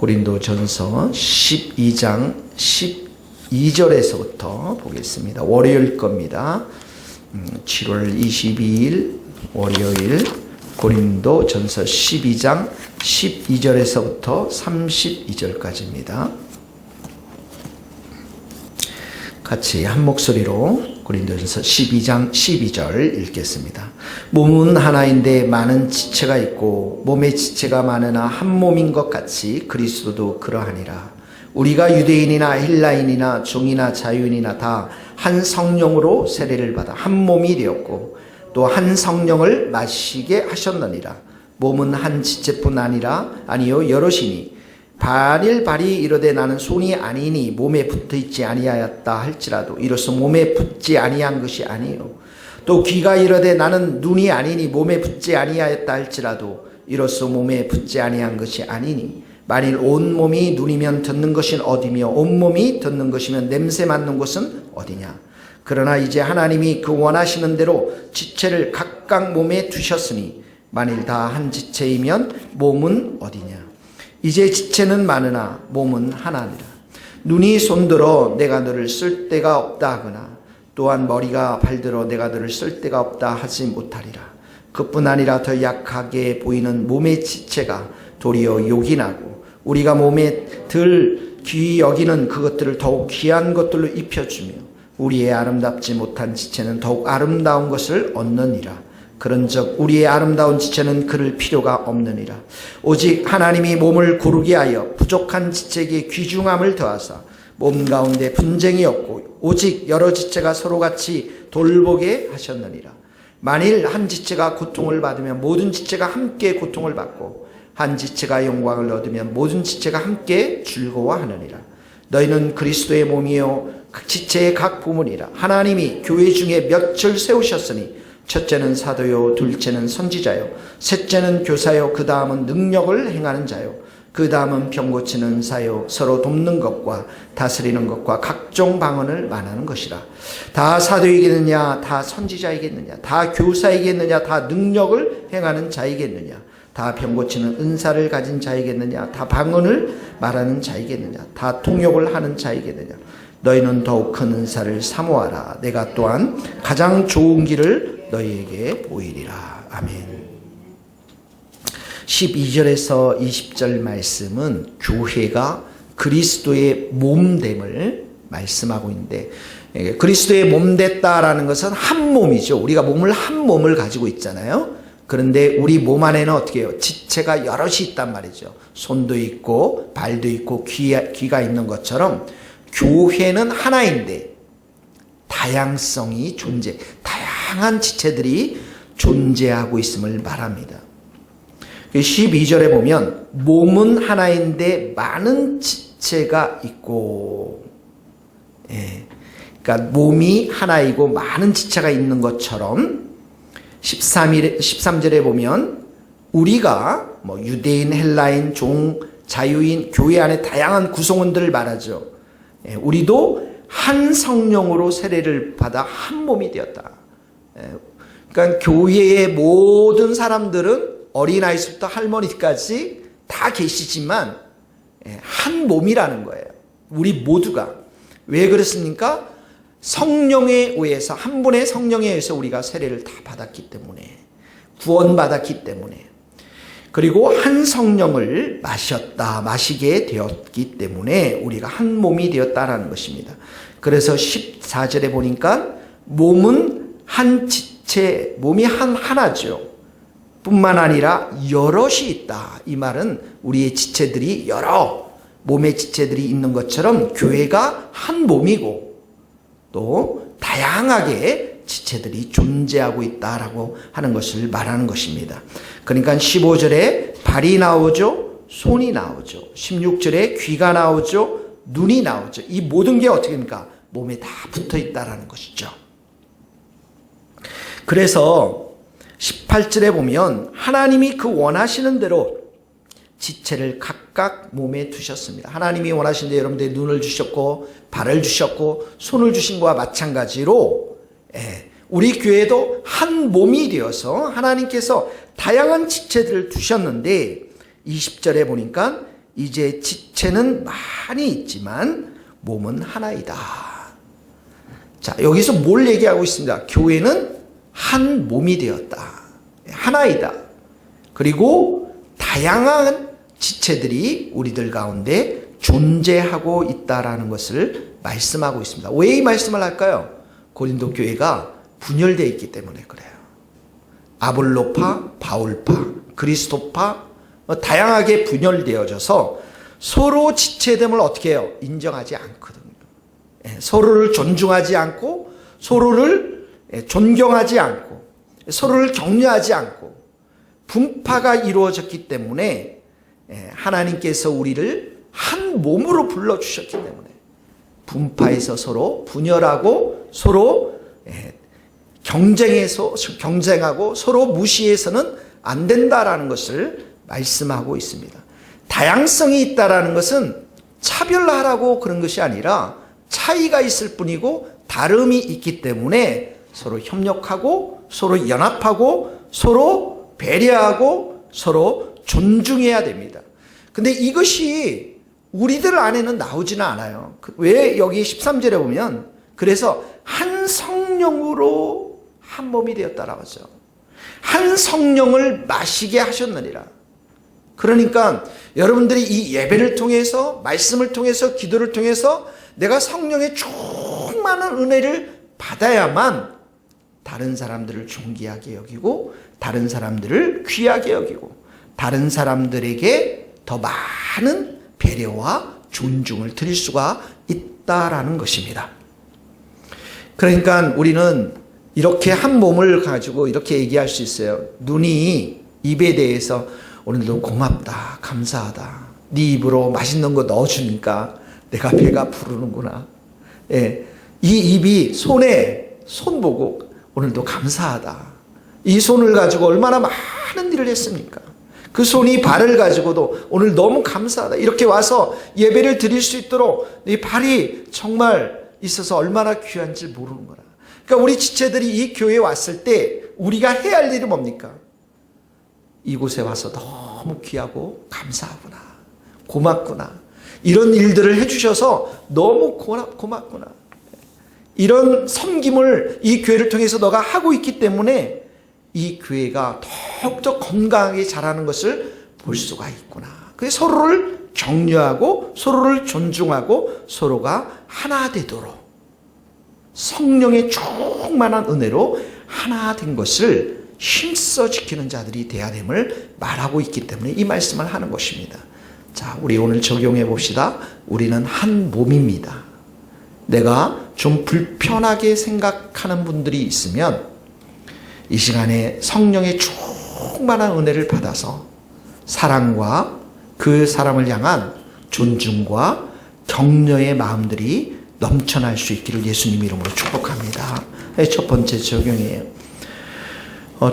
고린도전서 12장 12절에서부터 보겠습니다. 월요일 겁니다. 7월 22일 월요일 고린도전서 12장 12절에서부터 32절까지입니다. 같이 한 목소리로 고린도전서 12장 12절 읽겠습니다. 몸은 하나인데 많은 지체가 있고 몸의 지체가 많으나 한 몸인 것 같이 그리스도도 그러하니라. 우리가 유대인이나 헬라인이나 종이나 자유인이나 다 한 성령으로 세례를 받아 한 몸이 되었고 또 한 성령을 마시게 하셨느니라. 몸은 한 지체뿐 아니요 여럿이니 발이 이르되 나는 손이 아니니 몸에 붙어있지 아니하였다 할지라도 이로써 몸에 붙지 아니한 것이 아니요 또 귀가 이르되 나는 눈이 아니니 몸에 붙지 아니하였다 할지라도 이로써 몸에 붙지 아니한 것이 아니니 만일 온 몸이 눈이면 듣는 것은 어디며 온 몸이 듣는 것이면 냄새 맡는 곳은 어디냐. 그러나 이제 하나님이 그 원하시는 대로 지체를 각각 몸에 두셨으니 만일 다 한 지체이면 몸은 어디냐. 이제 지체는 많으나 몸은 하나니라. 눈이 손들어 내가 너를 쓸 데가 없다 하거나 또한 머리가 발들어 내가 너를 쓸 데가 없다 하지 못하리라. 그뿐 아니라 더 약하게 보이는 몸의 지체가 도리어 요긴하고 우리가 몸에 덜 귀히 여기는 그것들을 더욱 귀한 것들로 입혀주며 우리의 아름답지 못한 지체는 더욱 아름다운 것을 얻느니라. 그런즉 우리의 아름다운 지체는 그럴 필요가 없느니라. 오직 하나님이 몸을 고르게 하여 부족한 지체에게 귀중함을 더하사 몸 가운데 분쟁이 없고 오직 여러 지체가 서로같이 돌보게 하셨느니라. 만일 한 지체가 고통을 받으면 모든 지체가 함께 고통을 받고 한 지체가 영광을 얻으면 모든 지체가 함께 즐거워하느니라. 너희는 그리스도의 몸이요 지체의 각 부문이라. 하나님이 교회 중에 몇을 세우셨으니 첫째는 사도요 둘째는 선지자요 셋째는 교사요 그 다음은 능력을 행하는 자요 그 다음은 병 고치는 사요 서로 돕는 것과 다스리는 것과 각종 방언을 말하는 것이라. 다 사도이겠느냐 다 선지자이겠느냐 다 교사이겠느냐 다 능력을 행하는 자이겠느냐 다 병 고치는 은사를 가진 자이겠느냐 다 방언을 말하는 자이겠느냐 다 통역을 하는 자이겠느냐. 너희는 더욱 큰 은사를 사모하라. 내가 또한 가장 좋은 길을 너희에게 보이리라. 아멘. 12절에서 20절 말씀은 교회가 그리스도의 몸됨을 말씀하고 있는데 그리스도의 몸 됐다라는 것은 한 몸이죠. 우리가 한 몸을 가지고 있잖아요. 그런데 우리 몸 안에는 어떻게 해요? 지체가 여럿이 있단 말이죠. 손도 있고 발도 있고 귀가 있는 것처럼 교회는 하나인데 다양성이 다양한 지체들이 존재하고 있음을 말합니다. 12절에 보면 몸은 하나인데 많은 지체가 있고, 그러니까 몸이 하나이고 많은 지체가 있는 것처럼 13절에 보면 우리가 유대인, 헬라인, 종, 자유인, 교회 안에 다양한 구성원들을 말하죠. 우리도 한 성령으로 세례를 받아 한 몸이 되었다. 그러니까 교회의 모든 사람들은 어린아이부터 할머니까지 다 계시지만 한 몸이라는 거예요. 우리 모두가. 왜 그렇습니까? 성령에 의해서 한 분의 성령에 의해서 우리가 세례를 다 받았기 때문에 구원받았기 때문에 그리고 한 성령을 마시게 되었기 때문에 우리가 한 몸이 되었다라는 것입니다. 그래서 14절에 보니까 몸은 한 지체, 몸이 하나죠. 뿐만 아니라 여럿이 있다. 이 말은 우리의 지체들이 몸의 지체들이 있는 것처럼 교회가 한 몸이고 또 다양하게 지체들이 존재하고 있다라고 하는 것을 말하는 것입니다. 그러니까 15절에 발이 나오죠. 손이 나오죠. 16절에 귀가 나오죠. 눈이 나오죠. 이 모든 게 어떻게 됩니까? 몸에 다 붙어 있다라는 것이죠. 그래서 18절에 보면 하나님이 그 원하시는 대로 지체를 각각 몸에 두셨습니다. 하나님이 원하시는 대로 여러분들이 눈을 주셨고 발을 주셨고 손을 주신 것과 마찬가지로 우리 교회도 한 몸이 되어서 하나님께서 다양한 지체들을 두셨는데 20절에 보니까 이제 지체는 많이 있지만 몸은 하나이다. 자, 여기서 뭘 얘기하고 있습니다. 교회는 한 몸이 되었다. 하나이다. 그리고 다양한 지체들이 우리들 가운데 존재하고 있다라는 것을 말씀하고 있습니다. 왜 이 말씀을 할까요? 고린도 교회가 분열되어 있기 때문에 그래요. 아볼로파, 바울파, 그리스도파 다양하게 분열되어져서 서로 지체됨을 어떻게 해요? 인정하지 않거든요. 서로를 존중하지 않고 서로를 존경하지 않고 서로를 격려하지 않고 분파가 이루어졌기 때문에 하나님께서 우리를 한 몸으로 불러주셨기 때문에 분파에서 서로 분열하고 서로 경쟁하고 서로 무시해서는 안 된다라는 것을 말씀하고 있습니다. 다양성이 있다라는 것은 차별하라고 그런 것이 아니라 차이가 있을 뿐이고 다름이 있기 때문에 서로 협력하고 서로 연합하고 서로 배려하고 서로 존중해야 됩니다. 근데 이것이 우리들 안에는 나오지는 않아요. 왜 여기 13절에 보면 그래서 한 성령으로 한 몸이 되었다라고 하죠. 한 성령을 마시게 하셨느니라. 그러니까 여러분들이 이 예배를 통해서 말씀을 통해서 기도를 통해서 내가 성령의 충만한 은혜를 받아야만 다른 사람들을 존귀하게 여기고 다른 사람들을 귀하게 여기고 다른 사람들에게 더 많은 배려와 존중을 드릴 수가 있다라는 것입니다. 그러니까 우리는 이렇게 한 몸을 가지고 이렇게 얘기할 수 있어요. 눈이 입에 대해서 오늘도 고맙다, 감사하다. 네 입으로 맛있는 거 넣어주니까 내가 배가 부르는구나. 예, 이 입이 손 보고 오늘도 감사하다. 이 손을 가지고 얼마나 많은 일을 했습니까? 그 손이 발을 가지고도 오늘 너무 감사하다. 이렇게 와서 예배를 드릴 수 있도록 이 발이 정말 있어서 얼마나 귀한지 모르는 거라. 그러니까 우리 지체들이 이 교회에 왔을 때 우리가 해야 할 일이 뭡니까? 이곳에 와서 너무 귀하고 감사하구나. 고맙구나. 이런 일들을 해주셔서 너무 고맙구나. 이런 섬김을 이 교회를 통해서 너가 하고 있기 때문에 이 교회가 더욱더 건강하게 자라는 것을 볼 수가 있구나. 그래서 서로를 격려하고 서로를 존중하고 서로가 하나 되도록 성령의 충만한 은혜로 하나 된 것을 힘써 지키는 자들이 되어야 됨을 말하고 있기 때문에 이 말씀을 하는 것입니다. 자, 우리 오늘 적용해 봅시다. 우리는 한 몸입니다. 내가 좀 불편하게 생각하는 분들이 있으면 이 시간에 성령의 충만한 은혜를 받아서 사랑과 그 사람을 향한 존중과 격려의 마음들이 넘쳐날 수 있기를 예수님 이름으로 축복합니다. 첫 번째 적용이에요.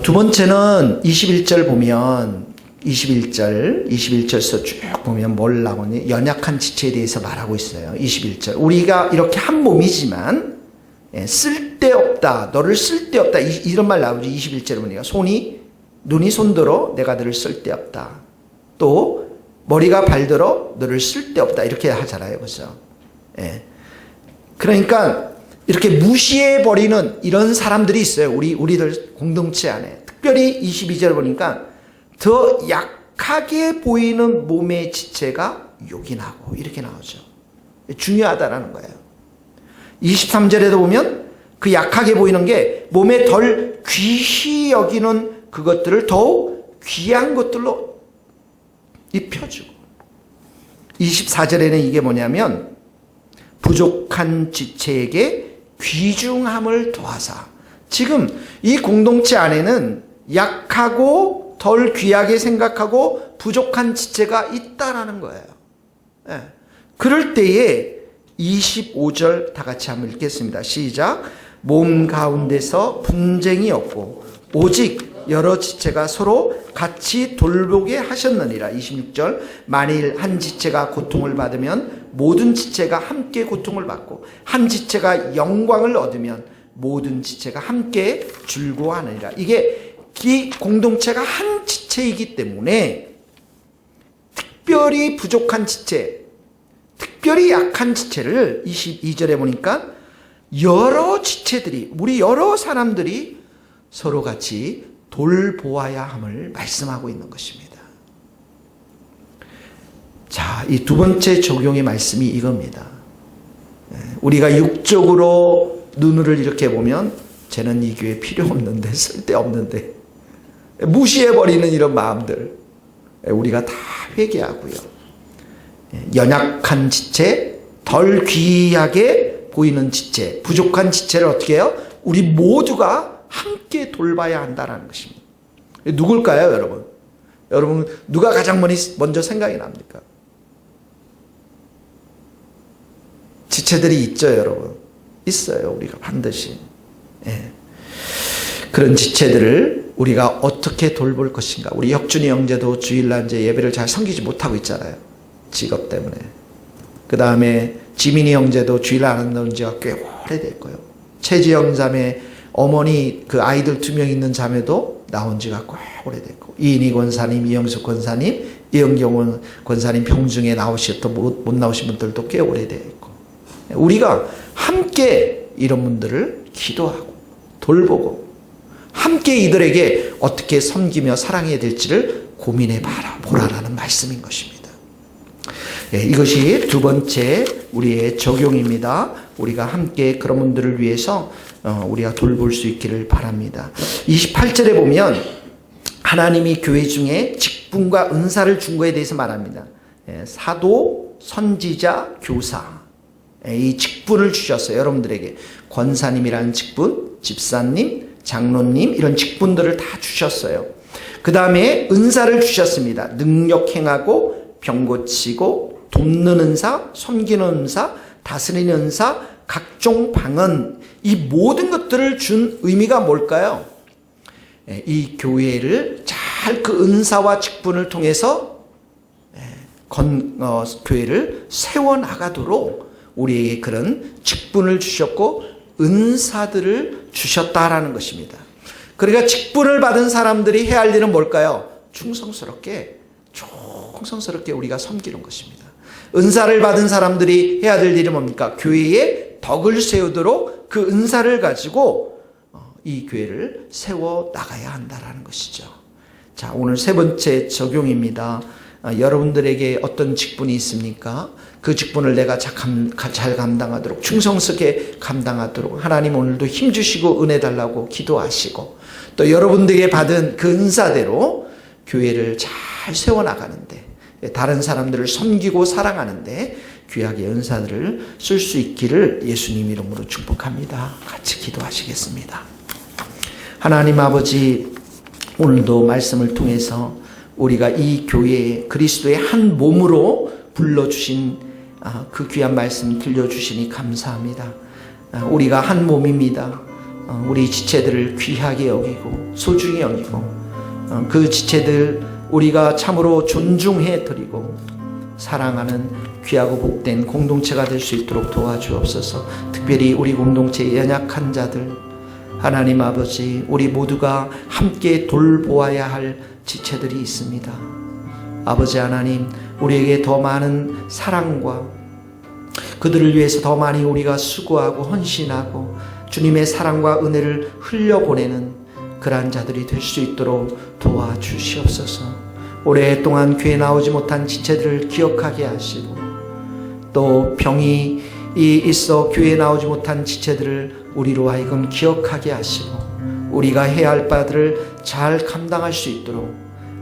두 번째는 21절 보면 21절에서 쭉 보면 뭘 나오니 연약한 지체에 대해서 말하고 있어요. 21절 우리가 이렇게 한 몸이지만 쓸데없다. 너를 쓸데없다. 이런 말 나오죠. 21절에 보니까 눈이 손들어 내가 너를 쓸데없다. 또 머리가 발들어 너를 쓸데없다. 이렇게 하잖아요. 그렇죠? 예. 그러니까 이렇게 무시해버리는 이런 사람들이 있어요. 우리들 공동체 안에. 특별히 22절 보니까 더 약하게 보이는 몸의 지체가 요긴하고 이렇게 나오죠. 중요하다라는 거예요. 23절에도 보면 그 약하게 보이는 게 몸에 덜 귀히 여기는 그것들을 더욱 귀한 것들로 입혀주고 24절에는 이게 뭐냐면 부족한 지체에게 귀중함을 더하사 지금 이 공동체 안에는 약하고 덜 귀하게 생각하고 부족한 지체가 있다라는 거예요. 예. 그럴 때에 25절 다 같이 한번 읽겠습니다. 시작. 몸 가운데서 분쟁이 없고 오직 여러 지체가 서로 같이 돌보게 하셨느니라. 26절 만일 한 지체가 고통을 받으면 모든 지체가 함께 고통을 받고 한 지체가 영광을 얻으면 모든 지체가 함께 즐거워하느니라. 이게 이 공동체가 한 지체이기 때문에 특별히 부족한 지체, 특별히 약한 지체를 22절에 보니까 여러 지체들이, 우리 여러 사람들이 서로 같이 돌보아야 함을 말씀하고 있는 것입니다. 자, 이 두 번째 적용의 말씀이 이겁니다. 우리가 육적으로 눈을 이렇게 보면 쟤는 이 교회 필요 없는데, 쓸데없는데, 무시해버리는 이런 마음들 우리가 다 회개하고요. 연약한 지체, 덜 귀하게 보이는 지체, 부족한 지체를 어떻게 해요? 우리 모두가 함께 돌봐야 한다는 것입니다. 누굴까요, 여러분? 여러분, 누가 가장 먼저 생각이 납니까? 지체들이 있죠, 여러분. 있어요, 우리가 반드시. 예. 그런 지체들을 우리가 어떻게 돌볼 것인가. 우리 혁준이 형제도 주일날 이제 예배를 잘 섬기지 못하고 있잖아요. 직업 때문에. 그 다음에 지민이 형제도 주일날 안 나온 지가 꽤 오래됐고요. 최지영 자매 어머니 그 아이들 2명 있는 자매도 나온 지가 꽤 오래됐고, 이인희 권사님, 이영숙 권사님, 이영경 권사님 평중에 나오셨던 못 나오신 분들도 꽤 오래됐고, 우리가 함께 이런 분들을 기도하고 돌보고 함께 이들에게 어떻게 섬기며 사랑해야 될지를 고민해 보라라는 말씀인 것입니다. 예, 이것이 두 번째 우리의 적용입니다. 우리가 함께 그런 분들을 위해서 우리가 돌볼 수 있기를 바랍니다. 28절에 보면 하나님이 교회 중에 직분과 은사를 준 것에 대해서 말합니다. 예, 사도, 선지자, 교사, 이 직분을 주셨어요. 여러분들에게 권사님이라는 직분, 집사님, 장로님 이런 직분들을 다 주셨어요. 그 다음에 은사를 주셨습니다. 능력 행하고 병 고치고 돕는 은사, 섬기는 은사, 다스리는 은사, 각종 방언, 이 모든 것들을 준 의미가 뭘까요? 이 교회를 잘 그 은사와 직분을 통해서 교회를 세워나가도록 우리에게 그런 직분을 주셨고 은사들을 주셨다라는 것입니다. 그러니까 직분을 받은 사람들이 해야 할 일은 뭘까요? 충성스럽게 우리가 섬기는 것입니다. 은사를 받은 사람들이 해야 될 일은 뭡니까? 교회에 덕을 세우도록 그 은사를 가지고 이 교회를 세워나가야 한다는 것이죠. 자, 오늘 세 번째 적용입니다. 여러분들에게 어떤 직분이 있습니까? 그 직분을 내가 잘 감당하도록, 충성스럽게 감당하도록 하나님 오늘도 힘주시고 은혜 달라고 기도하시고, 또 여러분들에게 받은 그 은사대로 교회를 잘 세워나가는데, 다른 사람들을 섬기고 사랑하는데 귀하게 은사들을 쓸 수 있기를 예수님 이름으로 축복합니다. 같이 기도하시겠습니다. 하나님 아버지, 오늘도 말씀을 통해서 우리가 이 교회에 그리스도의 한 몸으로 불러주신 그 귀한 말씀 들려주시니 감사합니다. 우리가 한 몸입니다. 우리 지체들을 귀하게 여기고 소중히 여기고 그 지체들 우리가 참으로 존중해 드리고 사랑하는 귀하고 복된 공동체가 될 수 있도록 도와주옵소서. 특별히 우리 공동체의 연약한 자들, 하나님 아버지, 우리 모두가 함께 돌보아야 할 지체들이 있습니다. 아버지 하나님, 우리에게 더 많은 사랑과 그들을 위해서 더 많이 우리가 수고하고 헌신하고 주님의 사랑과 은혜를 흘려보내는 그러한 자들이 될 수 있도록 도와주시옵소서. 오랫동안 교회에 나오지 못한 지체들을 기억하게 하시고, 또 병이 있어 교회에 나오지 못한 지체들을 우리로 하여금 기억하게 하시고, 우리가 해야 할 바들을 잘 감당할 수 있도록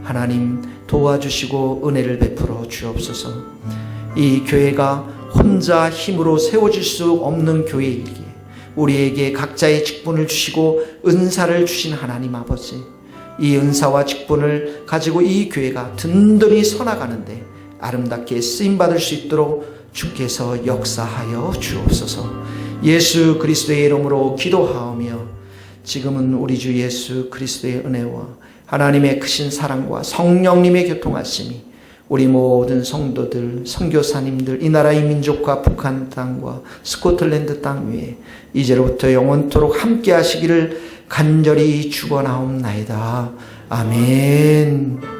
하나님 도와주시고 은혜를 베풀어 주옵소서. 이 교회가 혼자 힘으로 세워질 수 없는 교회이기에 우리에게 각자의 직분을 주시고 은사를 주신 하나님 아버지, 이 은사와 직분을 가지고 이 교회가 든든히 서나가는데 아름답게 쓰임받을 수 있도록 주께서 역사하여 주옵소서. 예수 그리스도의 이름으로 기도하오며, 지금은 우리 주 예수 그리스도의 은혜와 하나님의 크신 사랑과 성령님의 교통하심이 우리 모든 성도들, 선교사님들, 이 나라의 민족과 북한 땅과 스코틀랜드 땅 위에 이제로부터 영원토록 함께 하시기를 간절히 축원하옵나이다. 아멘.